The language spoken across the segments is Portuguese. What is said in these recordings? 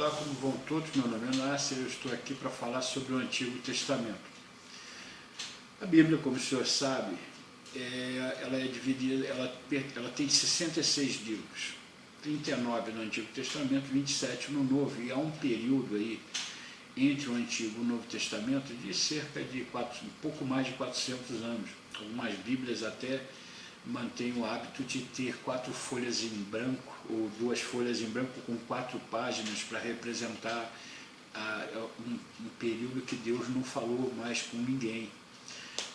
Olá, como vão todos? Meu nome é Nasser, eu estou aqui para falar sobre o Antigo Testamento. A Bíblia, como o senhor sabe, ela é dividida, ela tem 66 livros, 39 no Antigo Testamento, 27 no Novo, e há um período aí entre o Antigo e o Novo Testamento de cerca de um pouco mais de 400 anos. Algumas Bíblias até mantêm o hábito de ter 4 folhas em branco, ou 2 folhas em branco com 4 páginas para representar um período que Deus não falou mais com ninguém.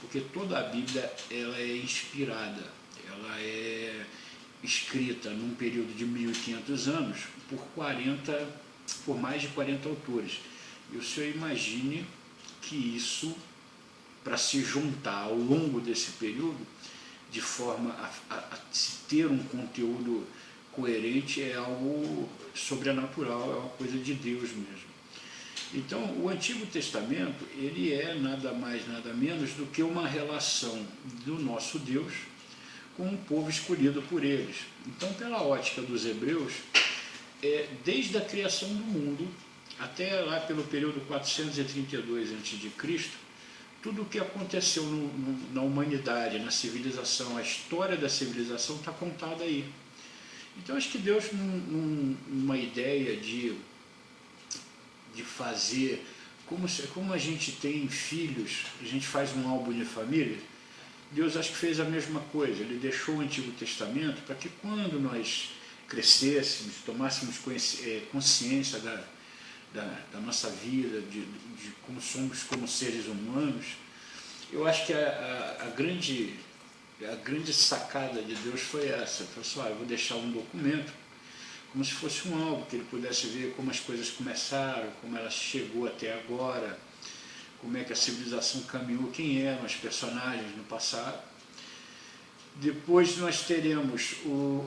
Porque toda a Bíblia ela é inspirada, ela é escrita num período de 1500 anos por mais de 40 autores. E o senhor imagine que isso, para se juntar ao longo desse período, de forma a se ter um conteúdo coerente, é algo sobrenatural, é uma coisa de Deus mesmo. Então, o Antigo Testamento, ele é nada mais, nada menos do que uma relação do nosso Deus com um povo escolhido por eles. Então, pela ótica dos hebreus, desde a criação do mundo, até lá pelo período 432 a.C., tudo o que aconteceu na humanidade, na civilização, a história da civilização está contada aí. Então, acho que Deus, numa ideia de fazer, como a gente tem filhos, a gente faz um álbum de família, Deus acho que fez a mesma coisa. Ele deixou o Antigo Testamento para que quando nós crescêssemos, tomássemos consciência da nossa vida, de como somos como seres humanos. Eu acho que a grande sacada de Deus foi essa. Ele falou assim: eu vou deixar um documento, como se fosse um álbum, que ele pudesse ver como as coisas começaram, como ela chegou até agora, como é que a civilização caminhou, quem eram os personagens no passado. Depois nós teremos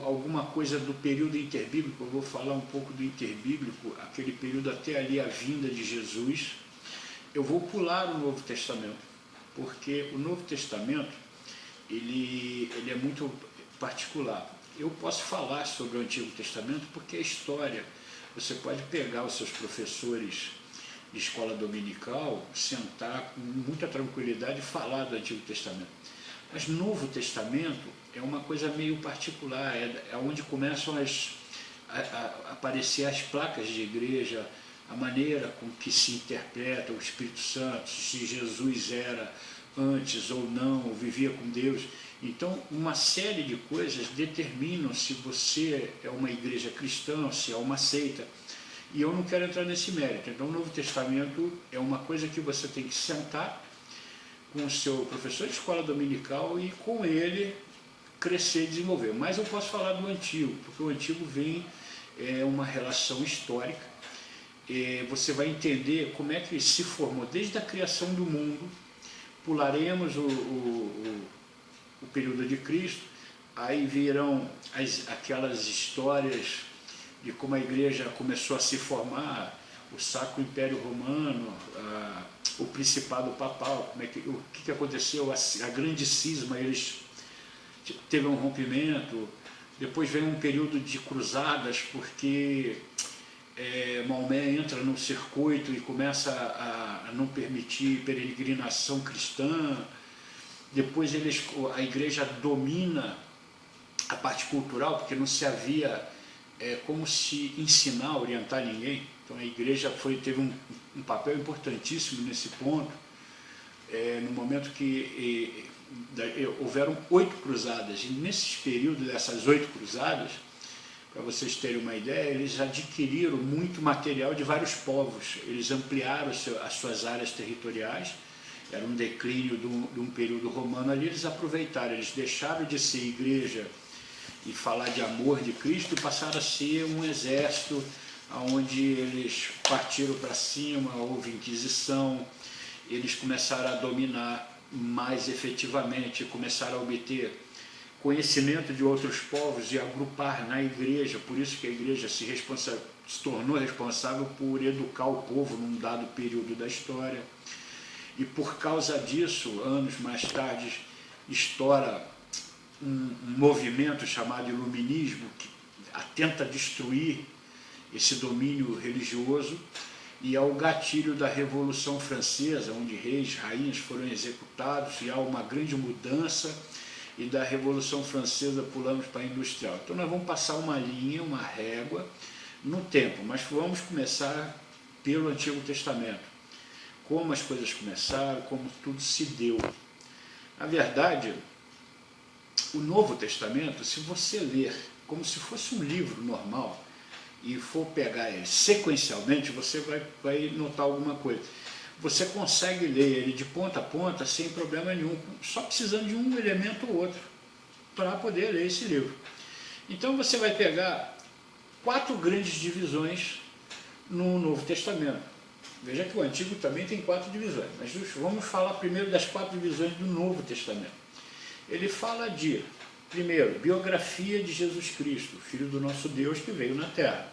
alguma coisa do período interbíblico. Eu vou falar um pouco do interbíblico, aquele período até ali a vinda de Jesus. Eu vou pular o Novo Testamento, porque o Novo Testamento ele é muito particular. Eu posso falar sobre o Antigo Testamento porque a história, você pode pegar os seus professores de escola dominical, sentar com muita tranquilidade e falar do Antigo Testamento. Mas Novo Testamento é uma coisa meio particular, é onde começam a aparecer as placas de igreja, a maneira com que se interpreta o Espírito Santo, se Jesus era antes ou não, ou vivia com Deus. Então, uma série de coisas determinam se você é uma igreja cristã, se é uma seita. E eu não quero entrar nesse mérito. Então, o Novo Testamento é uma coisa que você tem que sentar com o seu professor de escola dominical e com ele crescer e desenvolver. Mas eu posso falar do Antigo, porque o Antigo vem uma relação histórica. Você vai entender como é que se formou desde a criação do mundo. Pularemos o período de Cristo, aí virão aquelas histórias de como a igreja começou a se formar, o Sacro Império Romano, o Principado Papal, o que aconteceu, a grande cisma, teve um rompimento. Depois vem um período de cruzadas, porque Maomé entra no circuito e começa a não permitir peregrinação cristã. Depois a igreja domina a parte cultural, porque não se havia como se ensinar, orientar ninguém. Então a igreja teve um papel importantíssimo nesse ponto. No momento que houveram 8 cruzadas, e nesses períodos dessas 8 cruzadas, para vocês terem uma ideia, eles adquiriram muito material de vários povos, eles ampliaram as suas áreas territoriais. Era um declínio de um período romano ali, eles aproveitaram, eles deixaram de ser igreja e falar de amor de Cristo e passaram a ser um exército, onde eles partiram para cima, houve inquisição, eles começaram a dominar mais efetivamente, começaram a obter conhecimento de outros povos e agrupar na igreja. Por isso que a igreja se tornou responsável por educar o povo num dado período da história. E por causa disso, anos mais tarde, estoura um movimento chamado Iluminismo, que tenta destruir esse domínio religioso, e ao gatilho da Revolução Francesa, onde reis, rainhas foram executados, e há uma grande mudança, e da Revolução Francesa pulamos para a industrial. Então nós vamos passar uma linha, uma régua no tempo, mas vamos começar pelo Antigo Testamento. Como as coisas começaram, como tudo se deu. Na verdade, o Novo Testamento, se você ler como se fosse um livro normal, e for pegar ele sequencialmente, você vai notar alguma coisa. Você consegue ler ele de ponta a ponta sem problema nenhum, só precisando de um elemento ou outro para poder ler esse livro. Então você vai pegar 4 grandes divisões no Novo Testamento. Veja que o Antigo também tem 4 divisões, mas vamos falar primeiro das 4 divisões do Novo Testamento. Ele fala de, primeiro, biografia de Jesus Cristo, Filho do nosso Deus que veio na Terra.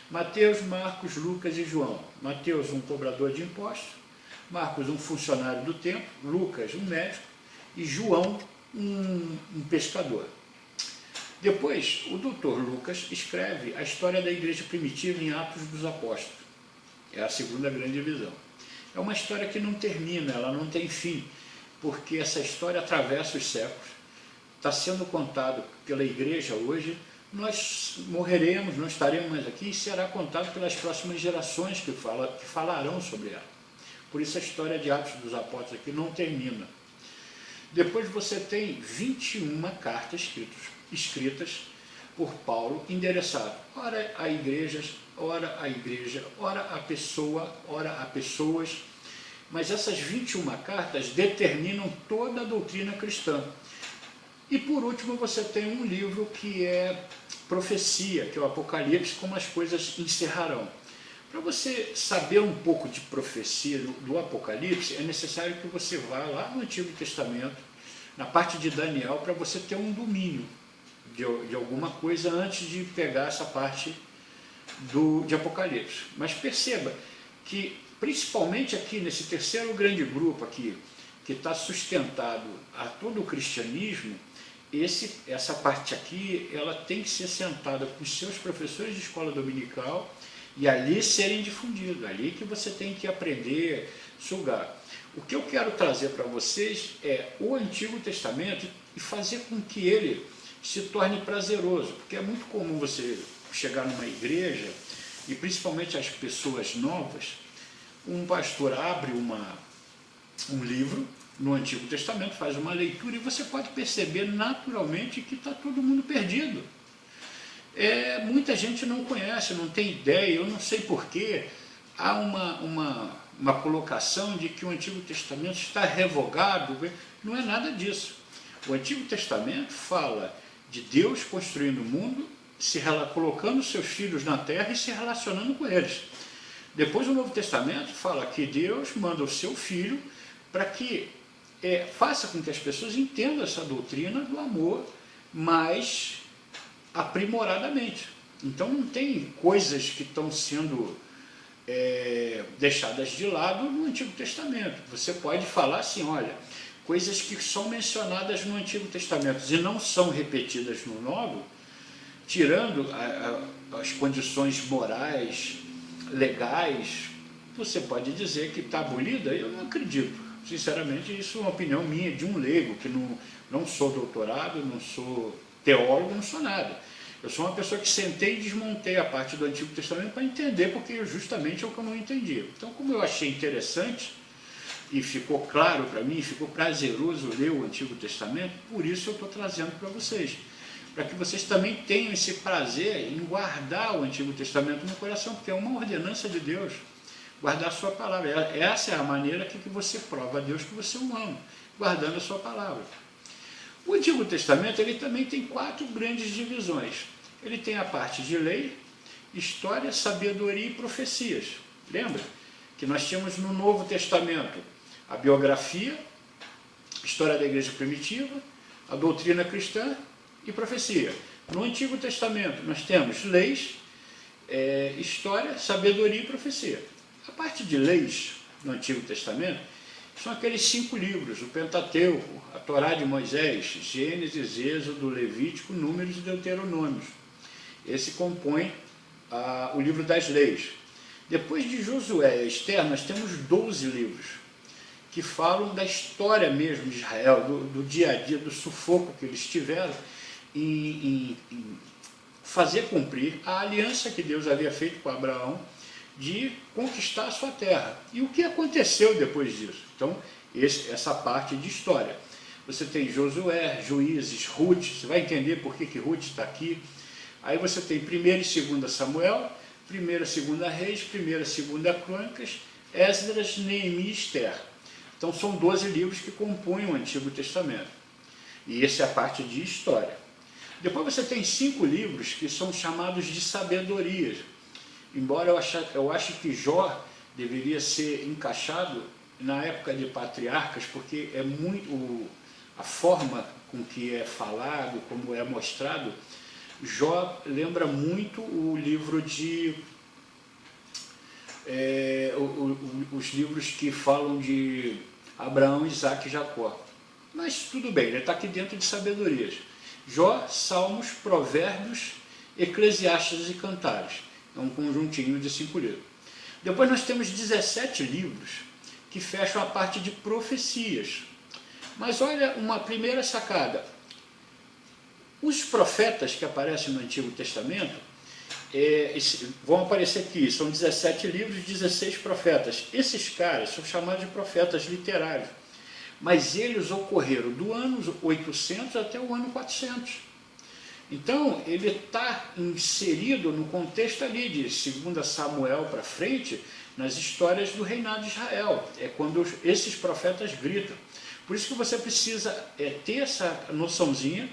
Mateus, Marcos, Lucas e João. Mateus, um cobrador de impostos. Marcos, um funcionário do templo. Lucas, um médico. E João, um pescador. Depois, o doutor Lucas escreve a história da igreja primitiva em Atos dos Apóstolos. É a segunda grande divisão. É uma história que não termina, ela não tem fim, porque essa história atravessa os séculos. Está sendo contado pela igreja hoje, nós morreremos, não estaremos mais aqui, e será contado pelas próximas gerações que falarão sobre ela. Por isso a história de Atos dos Apóstolos aqui não termina. Depois você tem 21 cartas escritas por Paulo, endereçado ora a igrejas, ora a igreja, ora a pessoa, ora a pessoas, mas essas 21 cartas determinam toda a doutrina cristã. E por último você tem um livro que é profecia, que é o Apocalipse, como as coisas encerrarão. Para você saber um pouco de profecia do Apocalipse, é necessário que você vá lá no Antigo Testamento, na parte de Daniel, para você ter um domínio de alguma coisa antes de pegar essa parte de Apocalipse. Mas perceba que, principalmente aqui nesse terceiro grande grupo aqui, que está sustentado a todo o cristianismo, essa parte aqui, ela tem que ser sentada com os seus professores de escola dominical e ali serem difundidos, ali que você tem que aprender, sugar. O que eu quero trazer para vocês é o Antigo Testamento e fazer com que ele se torne prazeroso, porque é muito comum você chegar numa igreja, e principalmente as pessoas novas, um pastor abre um livro no Antigo Testamento, faz uma leitura e você pode perceber naturalmente que está todo mundo perdido. Muita gente não conhece, não tem ideia, eu não sei porquê. Há uma colocação de que o Antigo Testamento está revogado, não é nada disso. O Antigo Testamento fala de Deus construindo o mundo, colocando seus filhos na terra e se relacionando com eles. Depois o Novo Testamento fala que Deus manda o seu Filho para que faça com que as pessoas entendam essa doutrina do amor mais aprimoradamente. Então não tem coisas que estão sendo deixadas de lado no Antigo Testamento. Você pode falar assim, olha, coisas que são mencionadas no Antigo Testamento e não são repetidas no Novo, tirando as condições morais, legais, você pode dizer que está abolida? Eu não acredito. Sinceramente, isso é uma opinião minha, de um leigo, que não sou doutorado, não sou teólogo, não sou nada. Eu sou uma pessoa que sentei e desmontei a parte do Antigo Testamento para entender, porque justamente é o que eu não entendia. Então, como eu achei interessante, e ficou claro para mim, ficou prazeroso ler o Antigo Testamento, por isso eu estou trazendo para vocês. Para que vocês também tenham esse prazer em guardar o Antigo Testamento no coração, porque é uma ordenança de Deus. Guardar a sua palavra. Essa é a maneira que você prova a Deus que você o ama, guardando a sua palavra. O Antigo Testamento ele também tem 4 grandes divisões. Ele tem a parte de lei, história, sabedoria e profecias. Lembra que nós tínhamos no Novo Testamento a biografia, história da igreja primitiva, a doutrina cristã e profecia. No Antigo Testamento nós temos leis, história, sabedoria e profecia. A parte de leis no Antigo Testamento são aqueles 5 livros, o Pentateuco, a Torá de Moisés, Gênesis, Êxodo, Levítico, Números e Deuteronômios. Esse compõe o livro das leis. Depois de Josué e Esther, nós temos 12 livros que falam da história mesmo de Israel, do dia a dia, do sufoco que eles tiveram em fazer cumprir a aliança que Deus havia feito com Abraão de conquistar a sua terra. E o que aconteceu depois disso? Então, essa parte de história. Você tem Josué, Juízes, Ruth, você vai entender por que Ruth está aqui. Aí você tem 1º e 2 Samuel, 1ª e 2 Reis, 1ª e 2 Crônicas, Esdras, Neemias e Esther. Então são 12 livros que compõem o Antigo Testamento. E essa é a parte de história. Depois você tem 5 livros que são chamados de sabedorias. Embora eu ache que Jó deveria ser encaixado na época de patriarcas, porque é muito a forma com que é falado, como é mostrado. Jó lembra muito o livro de... os livros que falam de Abraão, Isaac e Jacó. Mas tudo bem, ele está aqui dentro de sabedorias. Jó, Salmos, Provérbios, Eclesiastes e Cantares. É um conjuntinho de 5 livros. Depois nós temos 17 livros que fecham a parte de profecias. Mas olha uma primeira sacada. Os profetas que aparecem no Antigo Testamento vão aparecer aqui, são 17 livros, 16 profetas. Esses caras são chamados de profetas literários, mas eles ocorreram do ano 800 até o ano 400. Então, ele está inserido no contexto ali de 2 Samuel para frente, nas histórias do reinado de Israel. É quando esses profetas gritam. Por isso que você precisa ter essa noçãozinha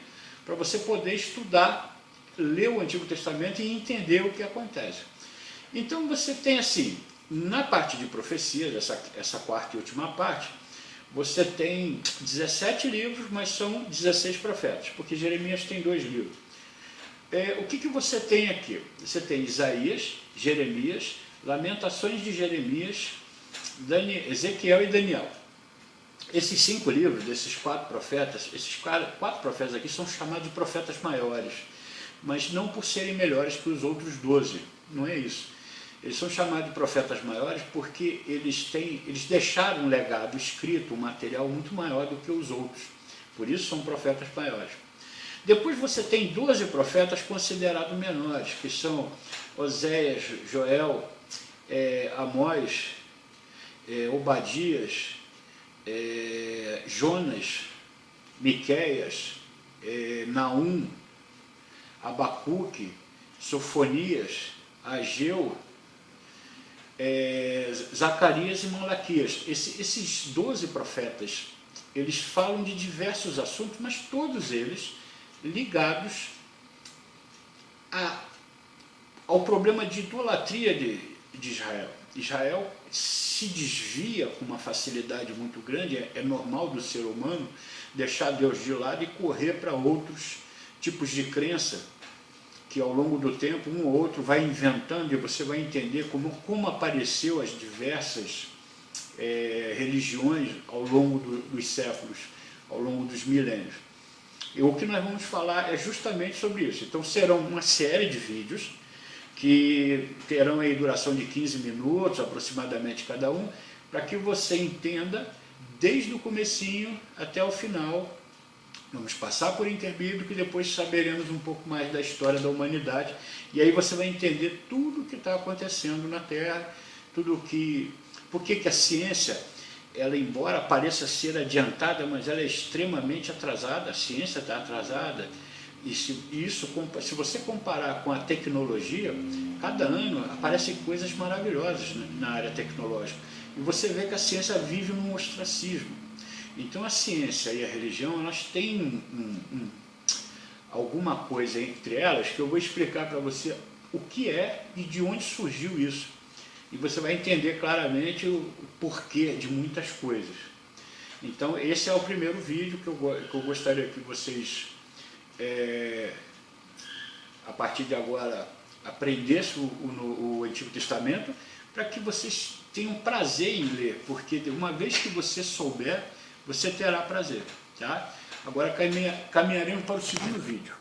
para você poder estudar, ler o Antigo Testamento e entender o que acontece. Então você tem assim, na parte de profecias, essa quarta e última parte, você tem 17 livros, mas são 16 profetas, porque Jeremias tem 2 livros. O que você tem aqui? Você tem Isaías, Jeremias, Lamentações de Jeremias, Ezequiel e Daniel. Esses 5 livros, desses 4 profetas, esses 4 profetas aqui são chamados de profetas maiores, mas não por serem melhores que os outros 12, não é isso. Eles são chamados de profetas maiores porque eles deixaram um legado escrito, um material muito maior do que os outros. Por isso são profetas maiores. Depois você tem 12 profetas considerados menores, que são Oséias, Joel, Amós, Obadias, Jonas, Miqueias, Naum, Abacuque, Sofonias, Ageu, Zacarias e Malaquias. Esses 12 profetas, eles falam de diversos assuntos, mas todos eles ligados ao problema de idolatria de Israel. Israel se desvia com uma facilidade muito grande, é normal do ser humano deixar Deus de lado e correr para outros tipos de crença, que ao longo do tempo um ou outro vai inventando e você vai entender como apareceu as diversas religiões ao longo dos séculos, ao longo dos milênios. E o que nós vamos falar é justamente sobre isso. Então serão uma série de vídeos que terão aí duração de 15 minutos aproximadamente cada um, para que você entenda desde o comecinho até o final. Vamos passar por interbíblico e depois saberemos um pouco mais da história da humanidade, e aí você vai entender tudo o que está acontecendo na Terra, por que a ciência, ela embora pareça ser adiantada, mas ela é extremamente atrasada, a ciência está atrasada. E se você comparar com a tecnologia, cada ano aparecem coisas maravilhosas na área tecnológica. E você vê que a ciência vive num ostracismo. Então a ciência e a religião, elas têm alguma coisa entre elas que eu vou explicar para você o que é e de onde surgiu isso. E você vai entender claramente o porquê de muitas coisas. Então esse é o primeiro vídeo que eu gostaria que vocês... a partir de agora, aprendesse o Antigo Testamento, para que vocês tenham prazer em ler, porque uma vez que você souber, você terá prazer. Tá? Agora caminharemos para o segundo vídeo.